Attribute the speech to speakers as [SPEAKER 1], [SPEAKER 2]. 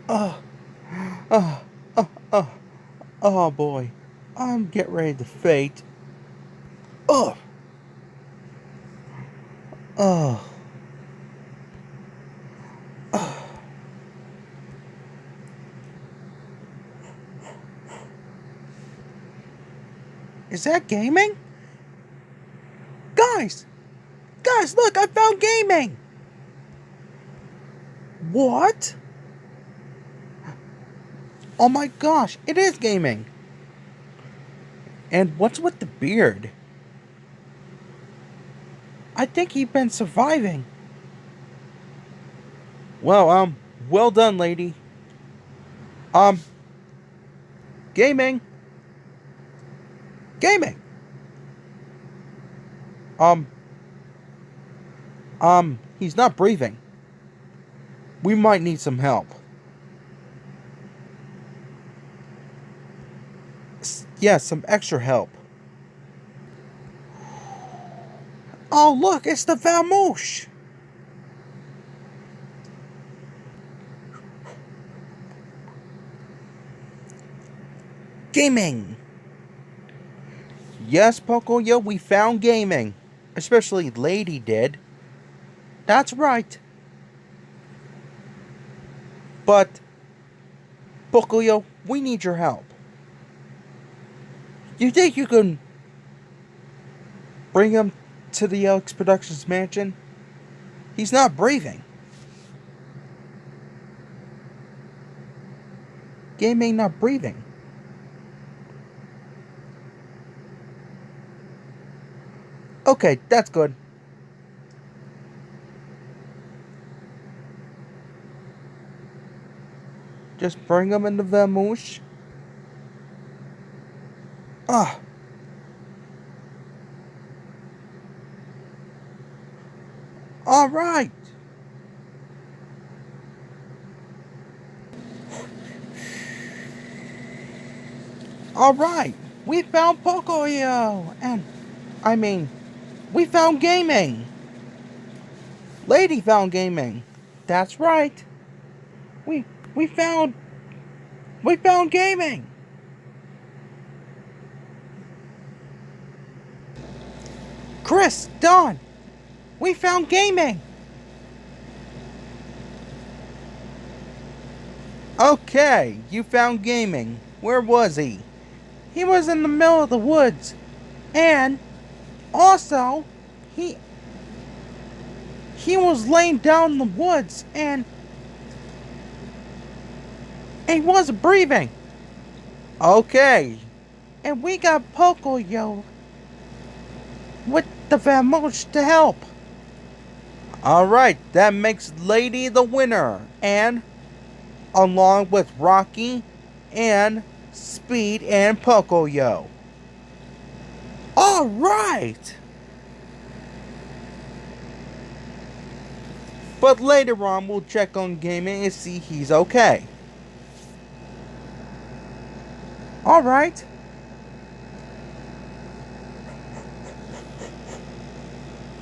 [SPEAKER 1] Oh, oh, oh, oh, oh boy. I'm getting ready to faint. Oh, oh, oh. Is that gaming? Guys! Guys, look, I found gaming! What? Oh my gosh, it is gaming! And what's with the beard? I think he's been surviving. Well, well done, lady. Um, gaming. Gaming. Um, he's not breathing. We might need some help. Yeah, some extra help. Oh, look, it's the Valmouche. Gaming. Yes, Pocoyo, we found gaming. Especially Lady did. That's right. But, Pocoyo, we need your help. You think you can bring him to the Alex Productions mansion? He's not breathing. Gaming not breathing. Okay, that's good. Just bring him into the moosh. Ah. Alright. Alright. We found Pocoyo. And, I mean, we found gaming. Lady found gaming. That's right. We we found we found gaming. Chris, Don, we found gaming. Okay, you found gaming. Where was he? He was in the middle of the woods. And also, he was laying down in the woods and he wasn't breathing. Okay. And we got Pocoyo with the Vamosh to help. Alright, that makes Lady the winner. And along with Rocky and Speed and Pocoyo. Alright! But later on, we'll check on Gaming and see he's okay. Alright.